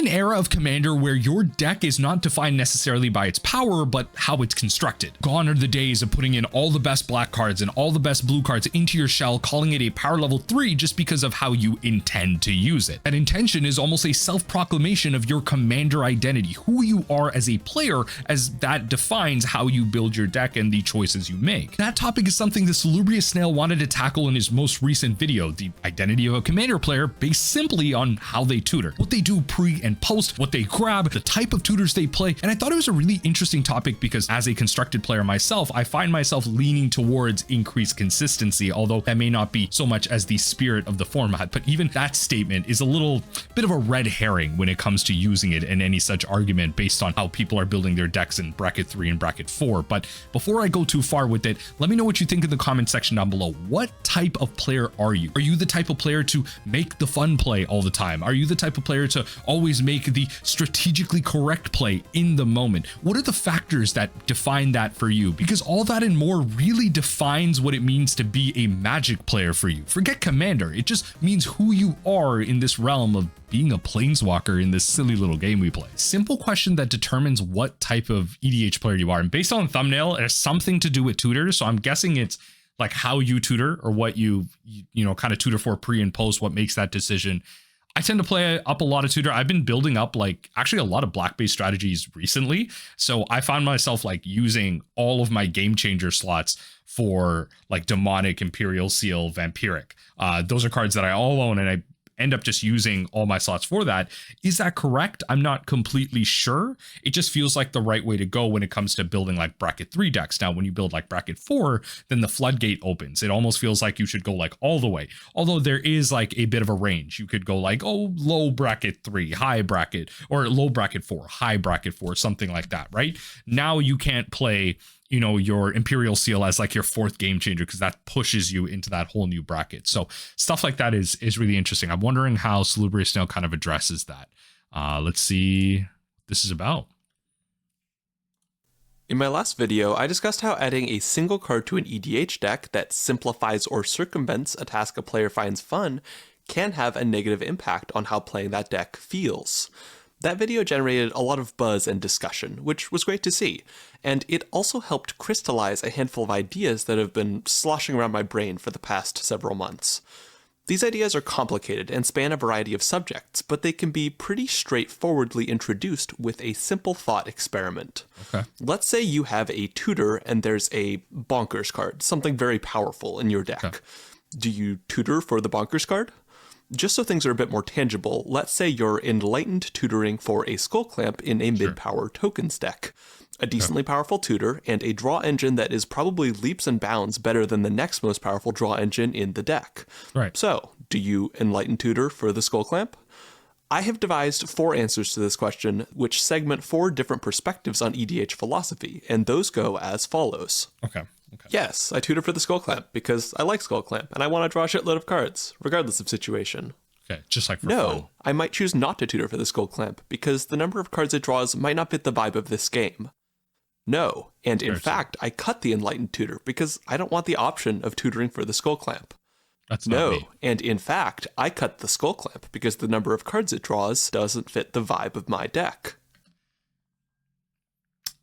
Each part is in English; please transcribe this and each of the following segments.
an era of Commander where your deck is not defined necessarily by its power, but how it's constructed. Gone are the days of putting in all the best black cards and all the best blue cards into your shell, calling it a power level 3 just because of how you intend to use it. That intention is almost a self-proclamation of your Commander identity, who you are as a player, as that defines how you build your deck and the choices you make. That topic is something the Salubrious Snail wanted to tackle in his most recent video, the identity of a Commander player based simply on how they tutor, what they do pre and post, what they grab, the type of tutors they play. And I thought it was a really interesting topic because as a constructed player myself, I find myself leaning towards increased consistency, although that may not be so much as the spirit of the format. But even that statement is a little bit of a red herring when it comes to using it in any such argument based on how people are building their decks in bracket 3 and bracket 4. But before I go too far with it, let me know what you think in the comment section down below. What type of player are you? Are you the type of player to make the fun play all the time? Are you the type of player to always make the strategically correct play in the moment? What are the factors that define that for you? Because all that and more really defines what it means to be a Magic player for you. Forget Commander, it just means who you are in this realm of being a planeswalker in this silly little game we play. Simple question that determines what type of EDH player you are. And based on the thumbnail, it has something to do with tutors. So I'm guessing it's like how you tutor or what you kind of tutor for pre and post, what makes that decision. I tend to play up a lot of tutor. I've been building up like actually a lot of black-based strategies recently. So I found myself like using all of my game changer slots for like Demonic, Imperial Seal, Vampiric. Those are cards that I all own and I end up just using all my slots for that. Is that correct? I'm not completely sure. It just feels like the right way to go when it comes to building like bracket 3 decks. Now, when you build like bracket 4, then the floodgate opens. It almost feels like you should go like all the way. Although there is like a bit of a range. You could go like, oh, low bracket 3, high bracket, or low bracket 4, high bracket 4, something like that, right? Now you can't play your Imperial Seal as like your 4th game changer because that pushes you into that whole new bracket. So stuff like that is really interesting. I'm wondering how Salubrious Snail kind of addresses that. Let's see what this is about. In my last video, I discussed how adding a single card to an EDH deck that simplifies or circumvents a task a player finds fun can have a negative impact on how playing that deck feels. That video generated a lot of buzz and discussion, which was great to see, and it also helped crystallize a handful of ideas that have been sloshing around my brain for the past several months. These ideas are complicated and span a variety of subjects, but they can be pretty straightforwardly introduced with a simple thought experiment. Okay. Let's say you have a tutor and there's a bonkers card, something very powerful in your deck. Okay. Do you tutor for the bonkers card? Just so things are a bit more tangible, let's say you're enlightened tutoring for a Skull Clamp in a mid-power tokens deck. A decently powerful tutor, and a draw engine that is probably leaps and bounds better than the next most powerful draw engine in the deck. Right. So, do you enlighten tutor for the Skull Clamp? I have devised 4 answers to this question, which segment 4 different perspectives on EDH philosophy, and those go as follows. Okay. Yes, I tutor for the Skull Clamp because I like Skull Clamp and I want to draw a shitload of cards, regardless of situation. Okay, just like for fun. I might choose not to tutor for the Skull Clamp because the number of cards it draws might not fit the vibe of this game. No, and in fact, I cut the Enlightened Tutor because I don't want the option of tutoring for the Skull Clamp. That's not me. And in fact, I cut the Skull Clamp because the number of cards it draws doesn't fit the vibe of my deck.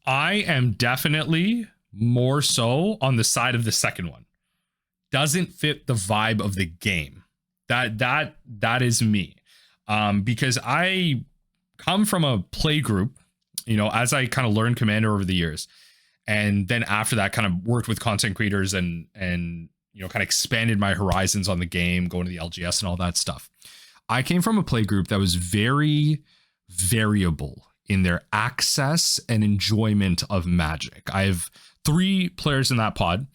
I am definitely more so on the side of the second one. Doesn't fit the vibe of the game. That is me. Because I come from a play group, as I kind of learned Commander over the years. And then after that kind of worked with content creators and kind of expanded my horizons on the game, going to the LGS and all that stuff. I came from a play group that was very variable in their access and enjoyment of Magic. I have 3 players in that pod.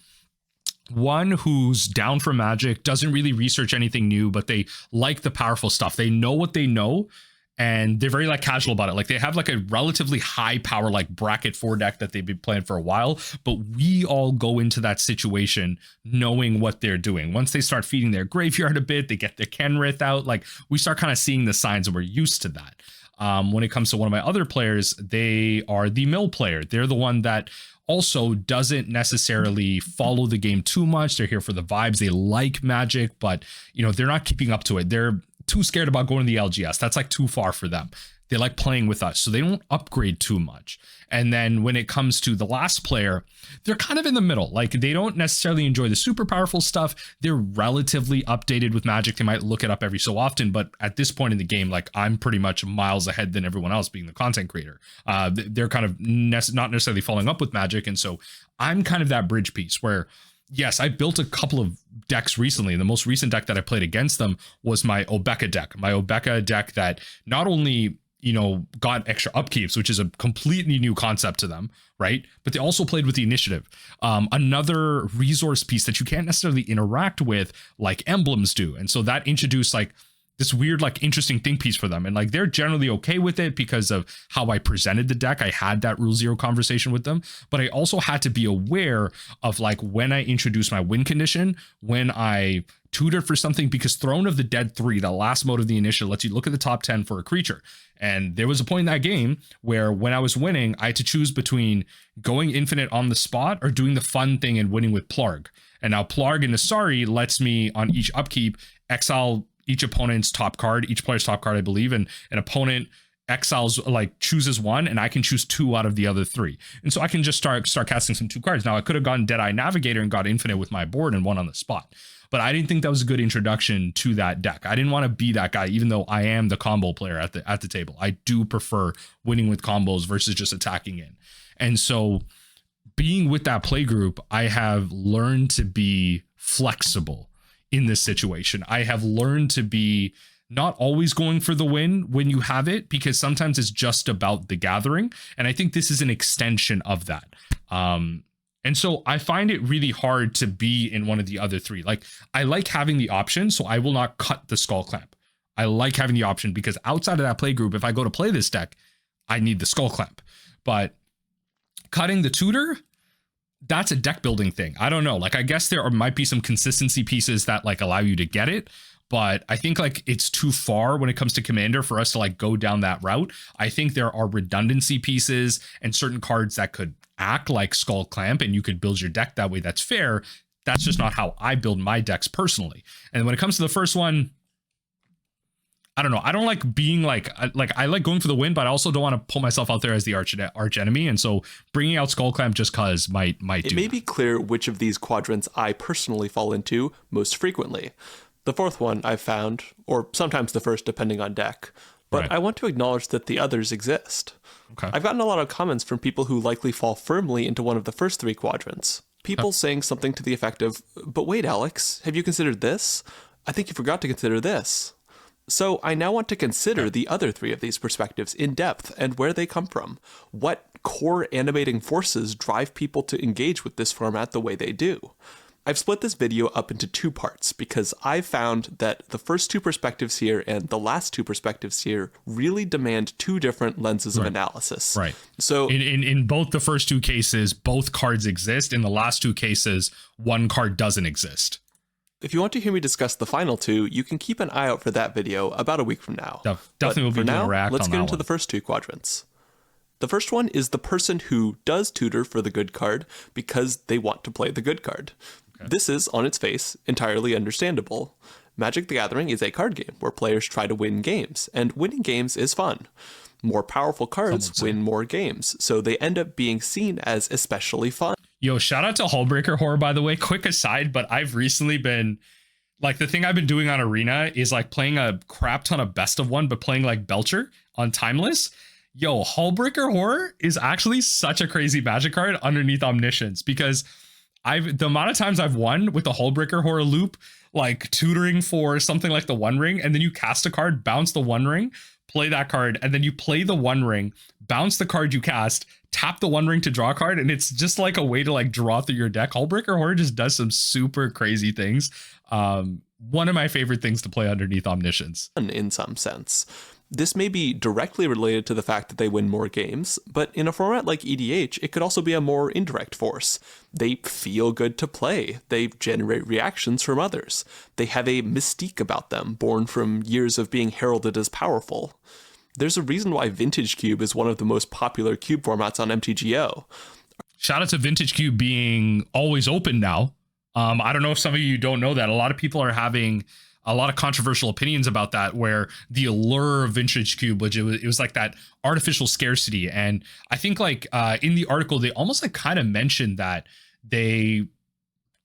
One who's down for Magic, doesn't really research anything new, but they like the powerful stuff. They know what they know, and they're very like casual about it. Like they have like a relatively high power, like bracket 4 deck that they've been playing for a while, but we all go into that situation knowing what they're doing. Once they start feeding their graveyard a bit, they get their Kenrith out, like we start kind of seeing the signs and we're used to that. When it comes to one of my other players, they are the mill player. They're the one that also doesn't necessarily follow the game too much. They're here for the vibes. They like Magic, but they're not keeping up to it. They're too scared about going to the LGS. That's like too far for them. They like playing with us, so they don't upgrade too much. And then when it comes to the last player, they're kind of in the middle. Like they don't necessarily enjoy the super powerful stuff. They're relatively updated with Magic. They might look it up every so often, but at this point in the game, like I'm pretty much miles ahead than everyone else being the content creator. They're kind of not necessarily following up with Magic. And so I'm kind of that bridge piece where, yes, I built a couple of decks recently. The most recent deck that I played against them was my Obeka deck. My Obeka deck that not only, you know, got extra upkeeps, which is a completely new concept to them, right? But they also played with the initiative. Another resource piece that you can't necessarily interact with like emblems do. And so that introduced like this weird, like interesting think piece for them. And like, they're generally okay with it because of how I presented the deck. I had that rule zero conversation with them, but I also had to be aware of like when I introduce my win condition, when I tutor for something, because Throne of the Dead 3, the last mode of the initiative, lets you look at the top 10 for a creature. And there was a point in that game where when I was winning, I had to choose between going infinite on the spot or doing the fun thing and winning with Plarg. And now Plarg and Nasari lets me on each upkeep exile each opponent's top card, each player's top card, I believe, and an opponent exiles, like chooses one, and I can choose 2 out of the other 3. And so I can just start casting some 2 cards. Now I could have gone Deadeye Navigator and got infinite with my board and won on the spot. But I didn't think that was a good introduction to that deck. I didn't want to be that guy, even though I am the combo player at the table. I do prefer winning with combos versus just attacking in. And so being with that play group, I have learned to be flexible in this situation. I have learned to be not always going for the win when you have it, because sometimes it's just about the gathering. And I think this is an extension of that. And so I find it really hard to be in one of the other 3. Like I like having the option, so I will not cut the Skull Clamp. I like having the option because outside of that play group, if I go to play this deck, I need the Skull Clamp. But cutting the tutor, that's a deck building thing. I don't know. Like, I guess there might be some consistency pieces that like allow you to get it, but I think like it's too far when it comes to Commander for us to like go down that route. I think there are redundancy pieces and certain cards that could act like Skull Clamp and you could build your deck that way. That's fair. That's just not how I build my decks personally. And when it comes to the first one, I don't know. I don't like being like I like going for the win, but I also don't want to pull myself out there as the arch enemy. And so bringing out Skull Clamp just cause might do. It may be clear which of these quadrants I personally fall into most frequently. The fourth one I've found, or sometimes the first depending on deck, but right. I want to acknowledge that the others exist. Okay. I've gotten a lot of comments from people who likely fall firmly into one of the first 3 quadrants. People saying something to the effect of, but wait, Alex, have you considered this? I think you forgot to consider this. So I now want to consider the other 3 of these perspectives in depth and where they come from. What core animating forces drive people to engage with this format the way they do? I've split this video up into 2 parts because I've found that the first 2 perspectives here and the last 2 perspectives here really demand 2 different lenses of analysis. Right. So in both the first 2 cases, both cards exist. In the last 2 cases, one card doesn't exist. If you want to hear me discuss the final 2, you can keep an eye out for that video about a week from now. Definitely will be doing a react on that one. Let's get into the first 2 quadrants. The first one is the person who does tutor for the good card because they want to play the good card. Okay. This is, on its face, entirely understandable. Magic the Gathering is a card game where players try to win games, and winning games is fun. More powerful cards win more games, so they end up being seen as especially fun. Yo, shout out to Hullbreaker Horror, by the way. Quick aside, but I've recently been, like, the thing I've been doing on Arena is, like, playing a crap ton of best of one, but playing, like, Belcher on Timeless. Yo, Hullbreaker Horror is actually such a crazy Magic card underneath Omniscience, because the amount of times I've won with the Hullbreaker Horror loop, like, tutoring for something like the One Ring, and then you cast a card, bounce the One Ring, play that card, and then you play the One Ring, bounce the card you cast, tap the One Ring to draw a card, and it's just like a way to like draw through your deck. Hullbreaker Horror just does some super crazy things. One of my favorite things to play underneath Omniscience. In some sense. This may be directly related to the fact that they win more games, but in a format like EDH, it could also be a more indirect force. They feel good to play. They generate reactions from others. They have a mystique about them, born from years of being heralded as powerful. There's a reason why Vintage Cube is one of the most popular cube formats on MTGO. Shout out to Vintage Cube being always open now. I don't know if some of you don't know that. A lot of people are having a lot of controversial opinions about that, where the allure of Vintage Cube, which it was like that artificial scarcity. And I think like in the article, they almost like kind of mentioned that they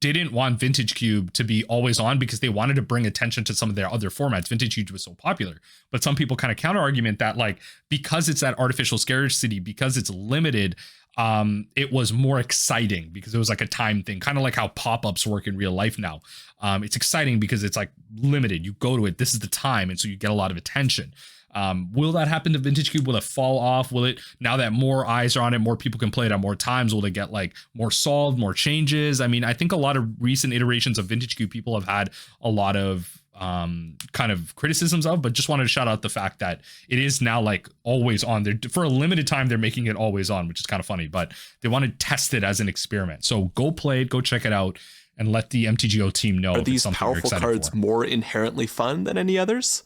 didn't want Vintage Cube to be always on because they wanted to bring attention to some of their other formats. Vintage Cube was so popular, but some people kind of counter argument that like, because it's that artificial scarcity, because it's limited, it was more exciting because it was like a time thing, kind of like how pop-ups work in real life now. It's exciting because it's like limited. You go to it, this is the time, and so you get a lot of attention. Will that happen to Vintage Cube? Will it fall off? Will it, now that more eyes are on it, more people can play it at more times, will it get like more solved, more changes? I mean, I think a lot of recent iterations of Vintage Cube people have had a lot of kind of criticisms of, but just wanted to shout out the fact that it is now like always on there for a limited time. They're making it always on, which is kind of funny, but they want to test it as an experiment. So go play it, go check it out, and let the MTGO team know. Are these powerful cards more inherently fun than any others?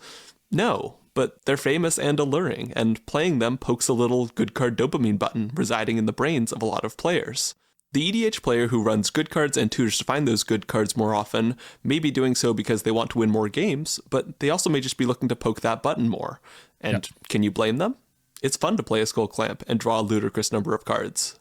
No, but they're famous and alluring, and playing them pokes a little good card dopamine button residing in the brains of a lot of players. The EDH player who runs good cards and tutors to find those good cards more often may be doing so because they want to win more games, but they also may just be looking to poke that button more. And Can you blame them? It's fun to play a Skull Clamp and draw a ludicrous number of cards.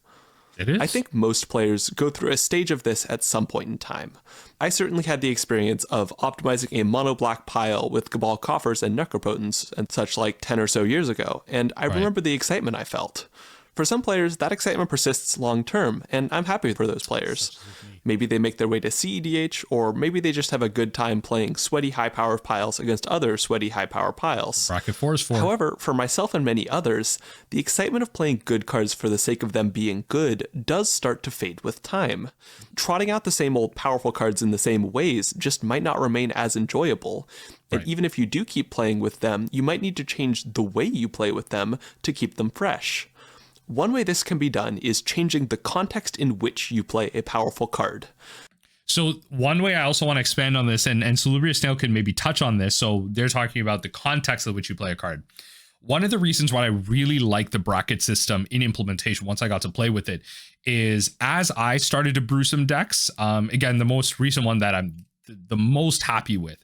It is. I think most players go through a stage of this at some point in time. I certainly had the experience of optimizing a mono-black pile with Cabal Coffers and Necropotence and such like 10 or so years ago, and I remember the excitement I felt. For some players, that excitement persists long-term, and I'm happy for those players. Maybe they make their way to CEDH, or maybe they just have a good time playing sweaty high-power piles against other sweaty high-power piles. Bracket 4 is 4. However, for myself and many others, the excitement of playing good cards for the sake of them being good does start to fade with time. Trotting out the same old powerful cards in the same ways just might not remain as enjoyable. And even if you do keep playing with them, you might need to change the way you play with them to keep them fresh. One way this can be done is changing the context in which you play a powerful card. So one way I also want to expand on this, and Salubrious Snail can maybe touch on this. So they're talking about the context of which you play a card. One of the reasons why I really like the bracket system in implementation, once I got to play with it, is as I started to brew some decks, again, the most recent one that I'm the most happy with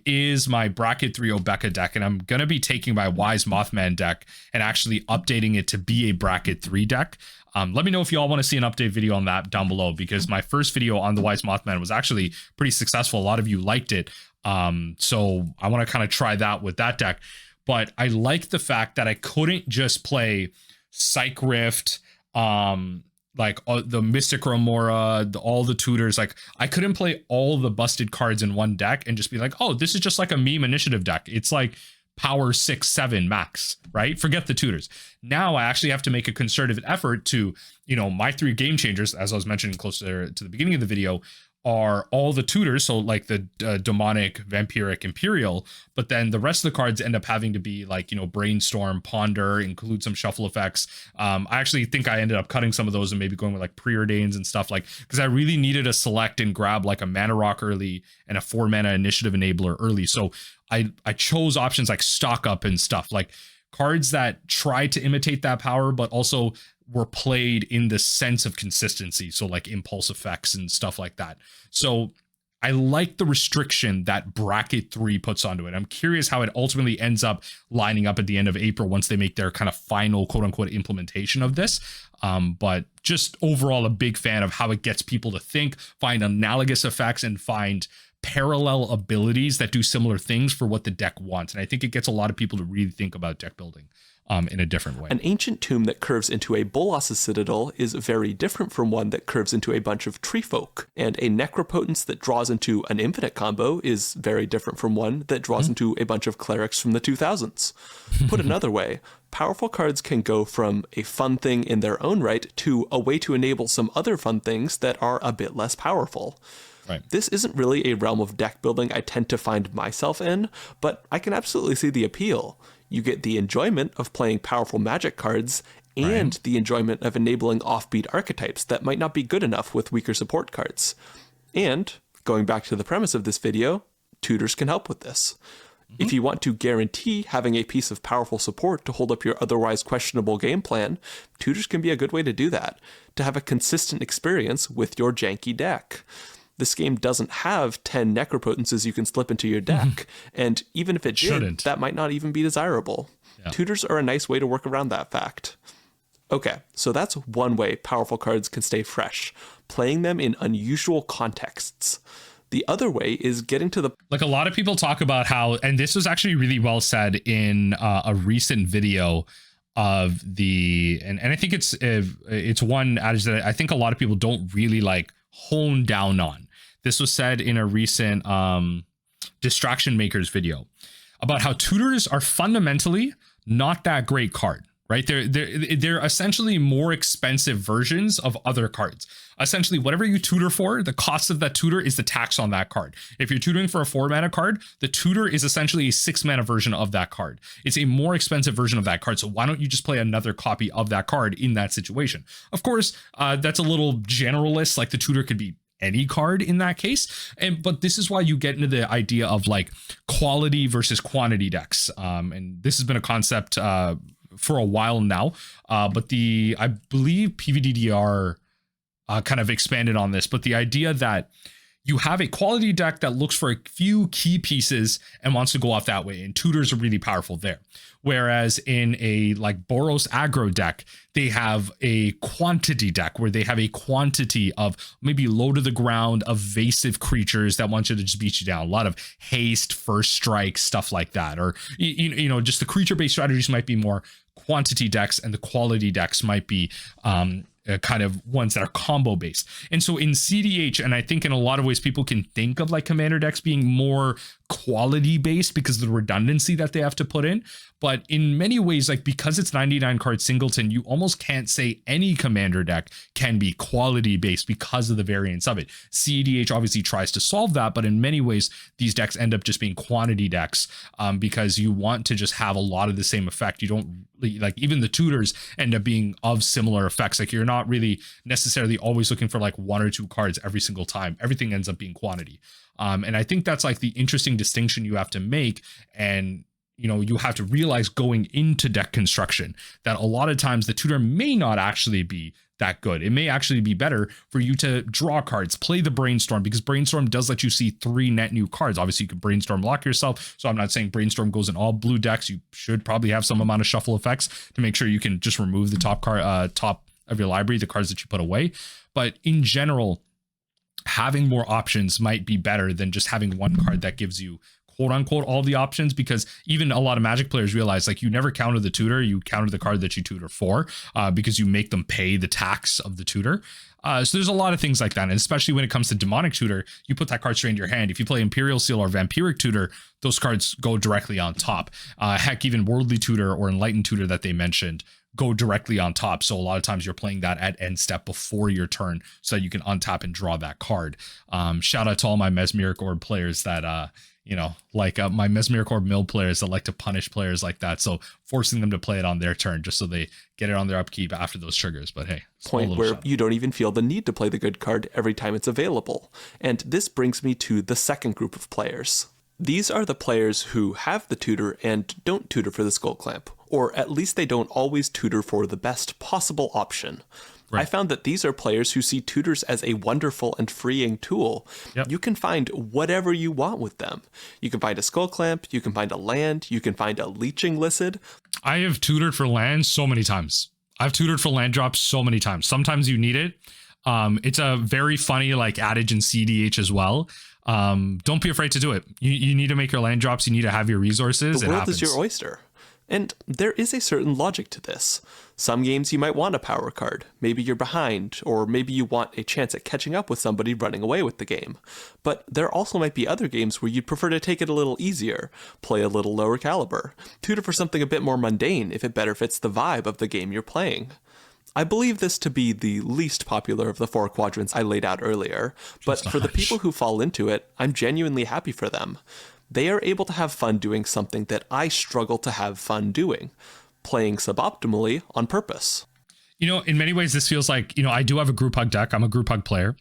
is my bracket 3 Obeka deck, and I'm going to be taking my Wise Mothman deck and actually updating it to be a bracket 3 deck. Let me know if you all want to see an update video on that down below, because my first video on the Wise Mothman was actually pretty successful. A lot of you liked it. So I want to kind of try that with that deck. But I like the fact that I couldn't just play Psych Rift, like the Mystic Remora, all the tutors. Like I couldn't play all the busted cards in one deck and just be like, oh, this is just like a meme initiative deck. It's like power 6, 7 max, right? Forget the tutors. Now I actually have to make a concerted effort to, you know, my 3 game changers, as I was mentioning closer to the beginning of the video, are all the tutors, so like the demonic, vampiric, imperial, but then the rest of the cards end up having to be like, you know, brainstorm, ponder, include some shuffle effects. I actually think I ended up cutting some of those and maybe going with like preordains and stuff, like, because I really needed to select and grab like a mana rock early and a 4 mana initiative enabler early. So I chose options like stock up and stuff, like cards that try to imitate that power, but also were played in the sense of consistency. So like impulse effects and stuff like that. So I like the restriction that bracket 3 puts onto it. I'm curious how it ultimately ends up lining up at the end of April once they make their kind of final quote unquote implementation of this. But just overall a big fan of how it gets people to think, find analogous effects, and find parallel abilities that do similar things for what the deck wants. And I think it gets a lot of people to really think about deck building in a different way. An ancient tomb that curves into a Bolas' citadel is very different from one that curves into a bunch of tree folk, and a Necropotence that draws into an infinite combo is very different from one that draws into a bunch of clerics from the 2000s. Put another way, powerful cards can go from a fun thing in their own right to a way to enable some other fun things that are a bit less powerful. Right. This isn't really a realm of deck building I tend to find myself in, but I can absolutely see the appeal. You get the enjoyment of playing powerful Magic cards and the enjoyment of enabling offbeat archetypes that might not be good enough with weaker support cards. And, going back to the premise of this video, tutors can help with this. If you want to guarantee having a piece of powerful support to hold up your otherwise questionable game plan, tutors can be a good way to do that, to have a consistent experience with your janky deck. This game doesn't have 10 Necropotences you can slip into your deck, and even if it did, that might not even be desirable. Yeah. Tutors are a nice way to work around that fact. Okay, so that's one way powerful cards can stay fresh, playing them in unusual contexts. The other way is getting to the... Like a lot of people talk about how, and this was actually really well said in a recent video of the, and I think it's one adage that I think a lot of people don't really like hone down on. This was said in a recent Distraction Makers video about how tutors are fundamentally not that great card. Right? They're essentially more expensive versions of other cards. Essentially, whatever you tutor for, the cost of that tutor is the tax on that card. If you're tutoring for a 4-mana card, the tutor is essentially a 6-mana version of that card. It's a more expensive version of that card. So why don't you just play another copy of that card in that situation? Of course, that's a little generalist. Like the tutor could be any card in that case, but this is why you get into the idea of like quality versus quantity decks. And this has been a concept for a while now, but I believe PVDDR kind of expanded on this, but the idea that you have a quality deck that looks for a few key pieces and wants to go off that way, and tutors are really powerful there. Whereas in a like Boros aggro deck, they have a quantity deck where they have a quantity of maybe low to the ground evasive creatures that want you to just beat you down. A lot of haste, first strike, stuff like that. Or, you know, just the creature based strategies might be more quantity decks, and the quality decks might be kind of ones that are combo based. And so in CDH, and I think in a lot of ways people can think of like commander decks being more quality based because of the redundancy that they have to put in. But in many ways, like because it's 99 card singleton, you almost can't say any commander deck can be quality based because of the variance of it. CEDH obviously tries to solve that, but in many ways, these decks end up just being quantity decks because you want to just have a lot of the same effect. You don't like, even the tutors end up being of similar effects. Like you're not really necessarily always looking for like 1 or 2 cards every single time. Everything ends up being quantity. And I think that's like the interesting distinction you have to make. And you know, you have to realize going into deck construction that a lot of times the tutor may not actually be that good. It may actually be better for you to draw cards, play the brainstorm, because brainstorm does let you see 3 net new cards. Obviously you can brainstorm lock yourself. So I'm not saying brainstorm goes in all blue decks. You should probably have some amount of shuffle effects to make sure you can just remove the top of your library, the cards that you put away. But in general, having more options might be better than just having one card that gives you quote unquote all the options, because even a lot of Magic players realize like you never counter the tutor, you counter the card that you tutor for because you make them pay the tax of the tutor. So there's a lot of things like that. And especially when it comes to Demonic Tutor, you put that card straight into your hand. If you play Imperial Seal or Vampiric Tutor, those cards go directly on top. Heck, even Worldly Tutor or Enlightened Tutor that they mentioned go directly on top. So a lot of times you're playing that at end step before your turn so that you can untap and draw that card. Shout out to all my Mesmeric Orb players that, you know, like my Mesmeric Orb mill players that like to punish players like that. So forcing them to play it on their turn just so they get it on their upkeep after those triggers. But hey, point where you don't even feel the need to play the good card every time it's available. And this brings me to the second group of players. These are the players who have the tutor and don't tutor for the Skull Clamp, or at least they don't always tutor for the best possible option. Right. I found that these are players who see tutors as a wonderful and freeing tool. Yep. You can find whatever you want with them. You can find a Skull Clamp, you can find a land, you can find a Leeching Lizard. I have tutored for land so many times. I've tutored for land drops so many times. Sometimes you need it. It's a very funny like adage in CDH as well. Don't be afraid to do it. You need to make your land drops. You need to have your resources. The world is your oyster. And there is a certain logic to this. Some games you might want a power card. Maybe you're behind, or maybe you want a chance at catching up with somebody running away with the game. But there also might be other games where you'd prefer to take it a little easier, play a little lower caliber, tutor for something a bit more mundane if it better fits the vibe of the game you're playing. I believe this to be the least popular of the 4 quadrants I laid out earlier, but for the people who fall into it, I'm genuinely happy for them. They are able to have fun doing something that I struggle to have fun doing, playing suboptimally on purpose. You know, in many ways, this feels like, you know, I do have a group hug deck. I'm a group hug player.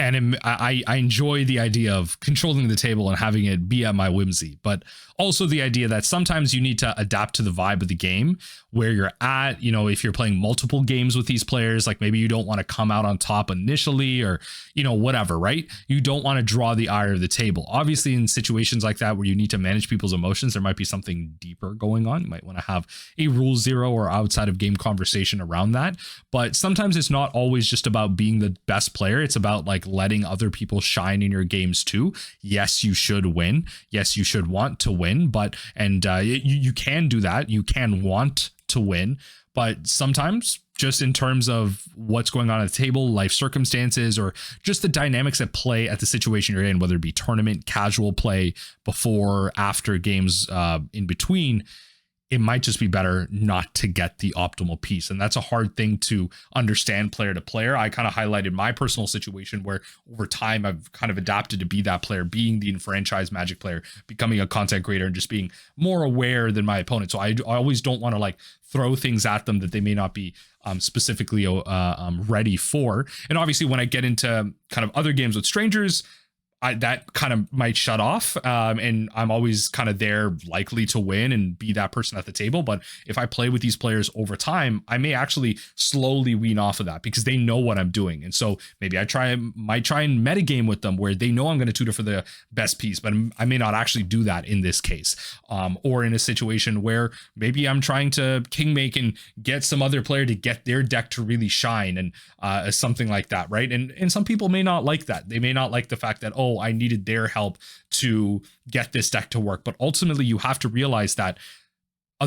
And I enjoy the idea of controlling the table and having it be at my whimsy, but also the idea that sometimes you need to adapt to the vibe of the game where you're at. You know, if you're playing multiple games with these players, like maybe you don't want to come out on top initially, or, you know, whatever, right? You don't want to draw the ire of the table. Obviously, in situations like that where you need to manage people's emotions, there might be something deeper going on. You might want to have a rule zero or outside of game conversation around that. But sometimes it's not always just about being the best player. It's about like letting other people shine in your games too. Yes, you should win. Yes, you should want to win, but you can do that. You can want to win, but sometimes just in terms of what's going on at the table, life circumstances, or just the dynamics at play at the situation you're in, whether it be tournament, casual play, before, after games, in between, it might just be better not to get the optimal piece. And that's a hard thing to understand player to player. I kind of highlighted my personal situation where over time I've kind of adapted to be that player, being the enfranchised Magic player, becoming a content creator, and just being more aware than my opponent. So I always don't want to like throw things at them that they may not be specifically ready for. And obviously when I get into kind of other games with strangers, that kind of might shut off, and I'm always kind of there, likely to win and be that person at the table. But if I play with these players over time, I may actually slowly wean off of that because they know what I'm doing. And so maybe I might try and metagame with them where they know I'm going to tutor for the best piece, but I may not actually do that in this case. Or in a situation where maybe I'm trying to kingmake and get some other player to get their deck to really shine, and something like that, right? And some people may not like that. They may not like the fact that, oh, I needed their help to get this deck to work. But ultimately, you have to realize that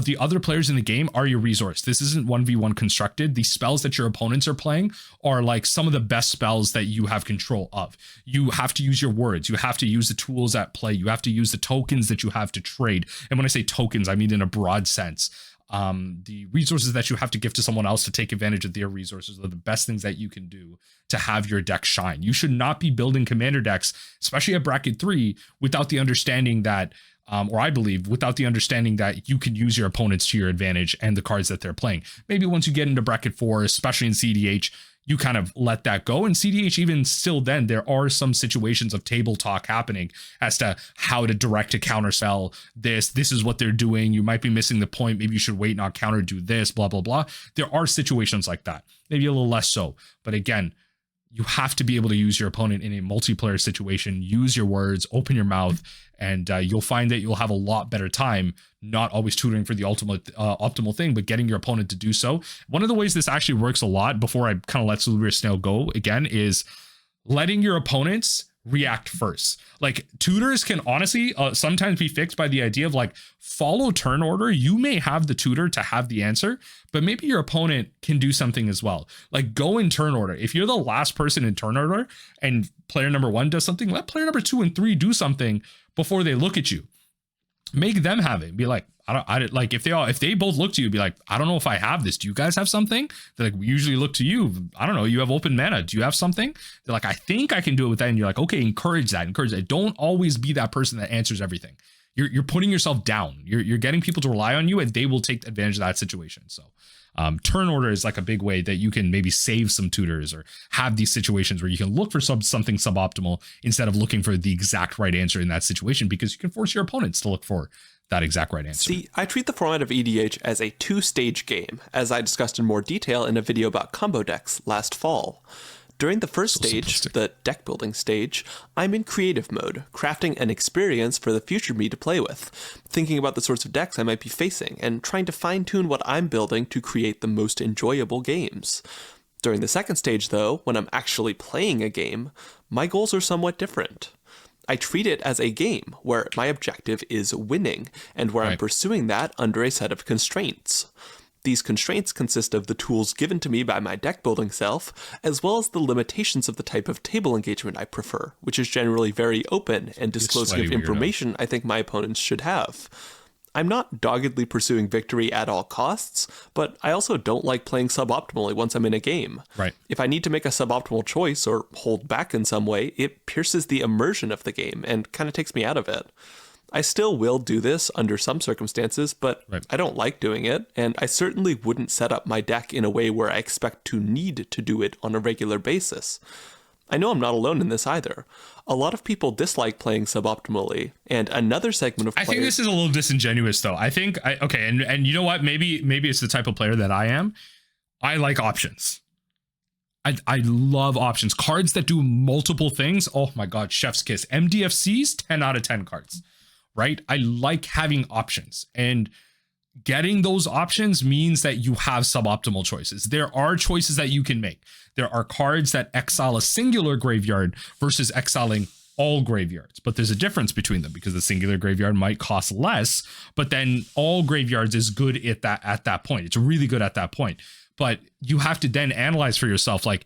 the other players in the game are your resource. This isn't 1v1 constructed. The spells that your opponents are playing are like some of the best spells that you have control of. You have to use your words. You have to use the tools at play. You have to use the tokens that you have to trade. And when I say tokens, I mean in a broad sense. The resources that you have to give to someone else to take advantage of their resources are the best things that you can do to have your deck shine. You should not be building commander decks, especially at bracket 3, without the understanding that, or I believe, without the understanding that you can use your opponents to your advantage and the cards that they're playing. Maybe once you get into bracket 4, especially in CDH, you kind of let that go. And CDH, even still then, there are some situations of table talk happening as to how to direct a counter spell. This is what they're doing. You might be missing the point. Maybe you should wait, not counter, do this, blah, blah, blah. There are situations like that, maybe a little less so. But again, you have to be able to use your opponent in a multiplayer situation, use your words, open your mouth, and you'll find that you'll have a lot better time, not always tutoring for the optimal thing, but getting your opponent to do so. One of the ways this actually works a lot, before I kind of let Salubrious Snail go again, is letting your opponents react first. Like, tutors can honestly sometimes be fixed by the idea of like, follow turn order. You may have the tutor to have the answer, but maybe your opponent can do something as well. Like, go in turn order. If you're the last person in turn order and player number 1 does something, let player number 2 and 3 do something before they look at you. Make them have it. Be like, if they both look to you, be like, I don't know if I have this. Do you guys have something? They're like, we usually look to you. I don't know. You have open mana. Do you have something? They're like, I think I can do it with that. And you're like, okay, encourage that. Don't always be that person that answers everything. You're putting yourself down. You're getting people to rely on you, and they will take advantage of that situation. So turn order is like a big way that you can maybe save some tutors or have these situations where you can look for something suboptimal instead of looking for the exact right answer in that situation, because you can force your opponents to look for that exact right answer. See, I treat the format of EDH as a 2-stage game, as I discussed in more detail in a video about combo decks last fall. During the first stage, the deck building stage, I'm in creative mode, crafting an experience for the future me to play with, thinking about the sorts of decks I might be facing, and trying to fine-tune what I'm building to create the most enjoyable games. During the second stage, though, when I'm actually playing a game, my goals are somewhat different. I treat it as a game where my objective is winning, and where I'm pursuing that under a set of constraints. These constraints consist of the tools given to me by my deck building self, as well as the limitations of the type of table engagement I prefer, which is generally very open and disclosing of information I think my opponents should have. I'm not doggedly pursuing victory at all costs, but I also don't like playing suboptimally once I'm in a game. Right. If I need to make a suboptimal choice or hold back in some way, it pierces the immersion of the game and kind of takes me out of it. I still will do this under some circumstances, but I don't like doing it, and I certainly wouldn't set up my deck in a way where I expect to need to do it on a regular basis. I know I'm not alone in this either. A lot of people dislike playing suboptimally, and another segment of players... I think this is a little disingenuous, though. Okay, and you know what? Maybe it's the type of player that I am. I like options. I love options. Cards that do multiple things. Oh my God, chef's kiss. MDFCs, 10 out of 10 cards, right? I like having options, and getting those options means that you have suboptimal choices. There are choices that you can make. There are cards that exile a singular graveyard versus exiling all graveyards, but there's a difference between them because the singular graveyard might cost less, but then all graveyards is good at that point. It's really good at that point. But you have to then analyze for yourself, like,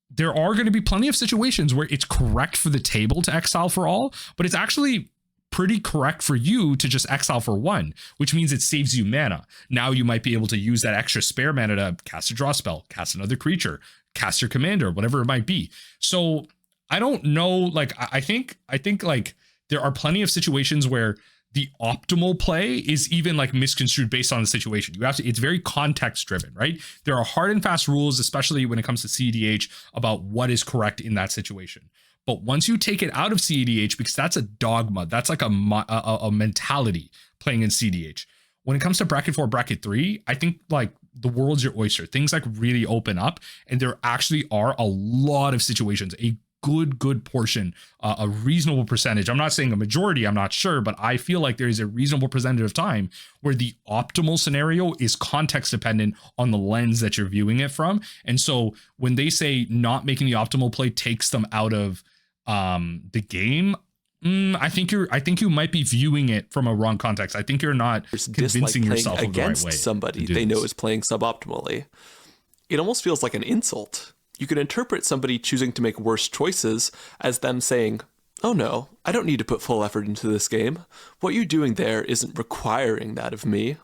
there are going to be plenty of situations where it's correct for the table to exile for all, but it's actually pretty correct for you to just exile for one, which means it saves you mana. Now you might be able to use that extra spare mana to cast a draw spell, cast another creature, cast your commander, whatever it might be. So I don't know, like, I think like there are plenty of situations where the optimal play is even like misconstrued based on the situation. You have to, it's very context driven, right? There are hard and fast rules, especially when it comes to CEDH, about what is correct in that situation. But once you take it out of CEDH, because that's a dogma, that's like a mentality playing in CEDH. When it comes to bracket 4, bracket 3, I think like the world's your oyster. Things like really open up, and there actually are a lot of situations, a good portion, a reasonable percentage. I'm not saying a majority, I'm not sure, but I feel like there is a reasonable percentage of time where the optimal scenario is context dependent on the lens that you're viewing it from. And so when they say not making the optimal play takes them out of the game, I think you might be viewing it from a wrong context. I think you're not convincing yourself of the right way. Somebody they know is playing suboptimally. It almost feels like an insult. You can interpret somebody choosing to make worse choices as them saying, "Oh no, I don't need to put full effort into this game. What you're doing there isn't requiring that of me."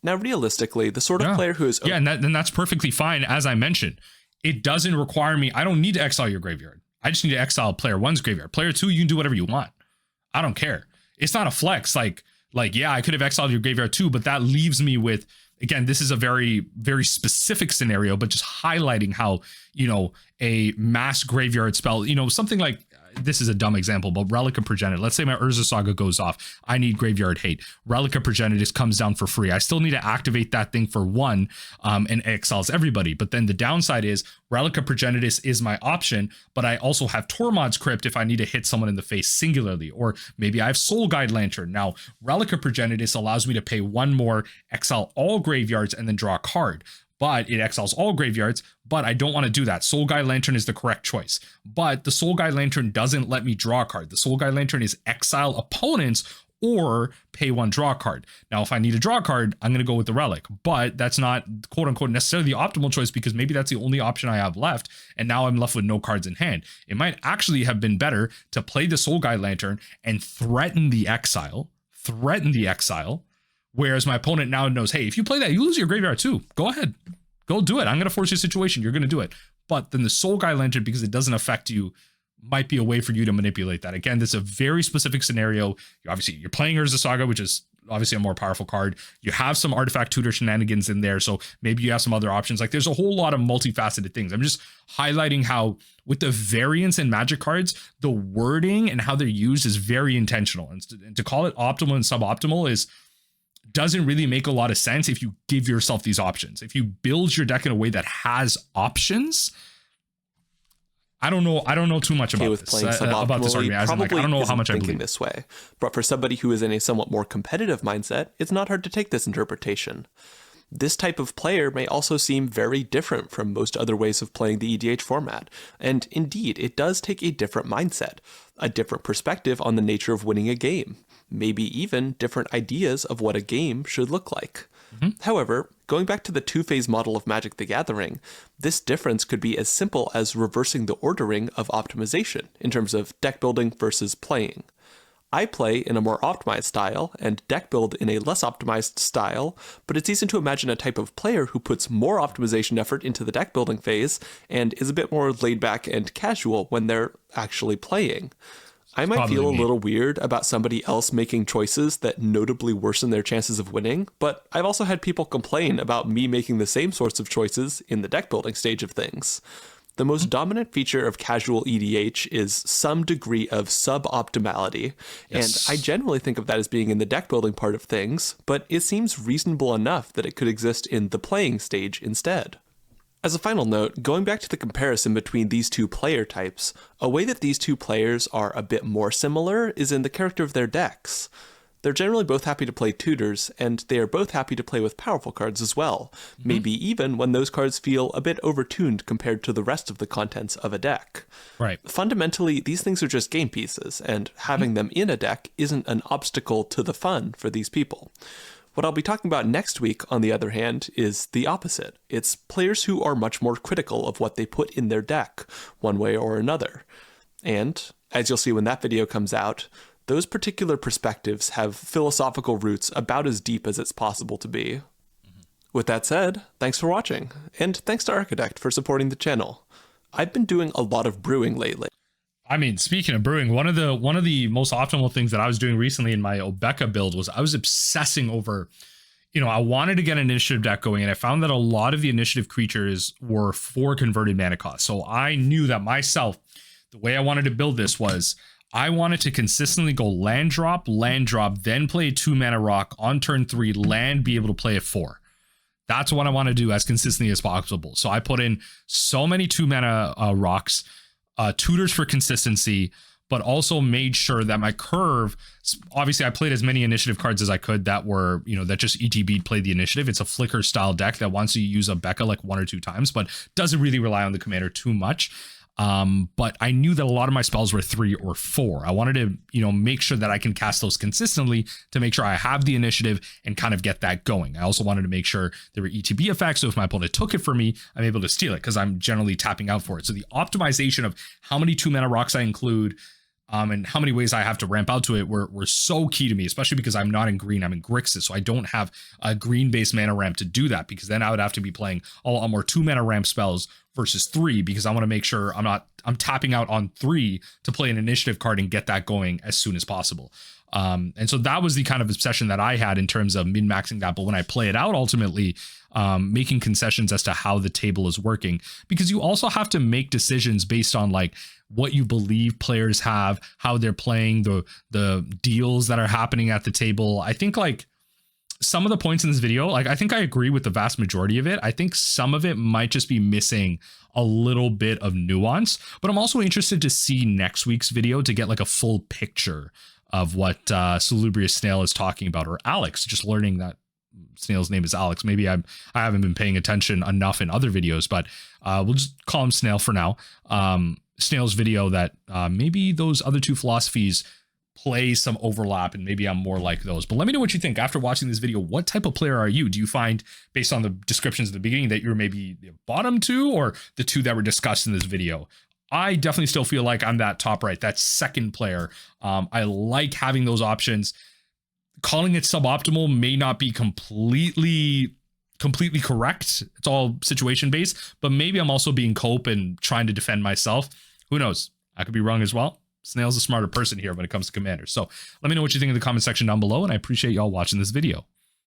Now, realistically, the sort of player who is... Yeah, and that's perfectly fine. As I mentioned, it doesn't require me. I don't need to exile your graveyard. I just need to exile player 1's graveyard. Player 2, you can do whatever you want. I don't care. It's not a flex. Like, yeah, I could have exiled your graveyard too, but that leaves me with... Again, this is a very, very specific scenario, but just highlighting how, you know, a mass graveyard spell, you know, something like, this is a dumb example, but Relic of Progenitus. Let's say my Urza Saga goes off. I need Graveyard Hate. Relic of Progenitus comes down for free. I still need to activate that thing for one, and exiles everybody. But then the downside is Relic of Progenitus is my option, but I also have Tormod's Crypt if I need to hit someone in the face singularly, or maybe I have Soul Guide Lantern. Now, Relic of Progenitus allows me to pay one more, exile all graveyards, and then draw a card. But it exiles all graveyards, but I don't want to do that. Soul Guide Lantern is the correct choice. But the Soul Guide Lantern doesn't let me draw a card. The Soul Guide Lantern is exile opponents or pay one draw card. Now, if I need a draw card, I'm going to go with the Relic. But that's not, quote unquote, necessarily the optimal choice, because maybe that's the only option I have left, and now I'm left with no cards in hand. It might actually have been better to play the Soul Guide Lantern and threaten the exile, whereas my opponent now knows, hey, if you play that, you lose your graveyard too. Go ahead. Go do it. I'm going to force your situation. You're going to do it. But then the Soul Guide Lantern, because it doesn't affect you, might be a way for you to manipulate that. Again, this is a very specific scenario. Obviously, you're playing Urza Saga, which is obviously a more powerful card. You have some artifact tutor shenanigans in there, so maybe you have some other options. Like, there's a whole lot of multifaceted things. I'm just highlighting how with the variance in Magic cards, the wording and how they're used is very intentional. And to call it optimal and suboptimal doesn't really make a lot of sense if you give yourself these options. If you build your deck in a way that has options, I don't know too much about this argument. I don't know how much I believe this way. But for somebody who is in a somewhat more competitive mindset, it's not hard to take this interpretation. This type of player may also seem very different from most other ways of playing the EDH format, and indeed, it does take a different mindset, a different perspective on the nature of winning a game, maybe even different ideas of what a game should look like. However, going back to the two-phase model of Magic the Gathering, this difference could be as simple as reversing the ordering of optimization in terms of deck building versus playing. I play in a more optimized style and deck build in a less optimized style, but it's easy to imagine a type of player who puts more optimization effort into the deck building phase and is a bit more laid back and casual when they're actually playing. I might feel a little weird about somebody else making choices that notably worsen their chances of winning, but I've also had people complain about me making the same sorts of choices in the deck building stage of things. The most dominant feature of casual EDH is some degree of suboptimality, Yes. and I generally think of that as being in the deck building part of things, but it seems reasonable enough that it could exist in the playing stage instead. As a final note, going back to the comparison between these two player types, a way that these two players are a bit more similar is in the character of their decks. They're generally both happy to play tutors, and they are both happy to play with powerful cards as well, maybe even when those cards feel a bit overtuned compared to the rest of the contents of a deck. Right. Fundamentally, these things are just game pieces, and having them in a deck isn't an obstacle to the fun for these people. What I'll be talking about next week, on the other hand, is the opposite. It's players who are much more critical of what they put in their deck, one way or another. And, as you'll see when that video comes out, those particular perspectives have philosophical roots about as deep as it's possible to be. With that said, thanks for watching, and thanks to Architect for supporting the channel. I've been doing a lot of brewing lately. I mean, speaking of brewing, one of the most optimal things that I was doing recently in my Obeka build was I was obsessing over, I wanted to get an initiative deck going, and I found that a lot of the initiative creatures were 4 converted mana cost. So I knew that myself, the way I wanted to build this was I wanted to consistently go land drop, then play a 2 mana rock on turn 3, land, be able to play a 4. That's what I want to do as consistently as possible. So I put in so many 2 mana rocks, tutors for consistency, but also made sure that my curve, obviously I played as many initiative cards as I could that were, that just ETB play the initiative. It's a flicker style deck that wants you to use a Becca like 1 or 2 times, but doesn't really rely on the commander too much. But I knew that a lot of my spells were 3 or 4. I wanted to, make sure that I can cast those consistently to make sure I have the initiative and kind of get that going. I also wanted to make sure there were ETB effects, so if my opponent took it from me, I'm able to steal it because I'm generally tapping out for it. So the optimization of how many 2 mana rocks I include, and how many ways I have to ramp out to it were so key to me, especially because I'm not in green, I'm in Grixis, so I don't have a green-based mana ramp to do that, because then I would have to be playing a lot more 2 mana ramp spells versus 3, because I want to make sure I'm tapping out on 3 to play an initiative card and get that going as soon as possible. And so that was the kind of obsession that I had in terms of min-maxing that. But when I play it out, ultimately, making concessions as to how the table is working, because you also have to make decisions based on like what you believe players have, how they're playing, the deals that are happening at the table. I think like some of the points in this video, like I think I agree with the vast majority of it. I think some of it might just be missing a little bit of nuance, but I'm also interested to see next week's video to get like a full picture of what Salubrious Snail is talking about, or Alex, just learning that Snail's name is Alex. Maybe I haven't been paying attention enough in other videos, but we'll just call him Snail for now. Snail's video that maybe those other 2 philosophies play some overlap, and maybe I'm more like those. But let me know what you think after watching this video. What type of player are you? Do you find, based on the descriptions at the beginning, that you're maybe the bottom 2 or the 2 that were discussed in this video? I definitely still feel like I'm that top right, that second player. I like having those options. Calling it suboptimal may not be completely correct. It's all situation based, but maybe I'm also being cope and trying to defend myself. Who knows? I could be wrong as well. Snail's a smarter person here when it comes to commanders. So let me know what you think in the comment section down below, and I appreciate y'all watching this video.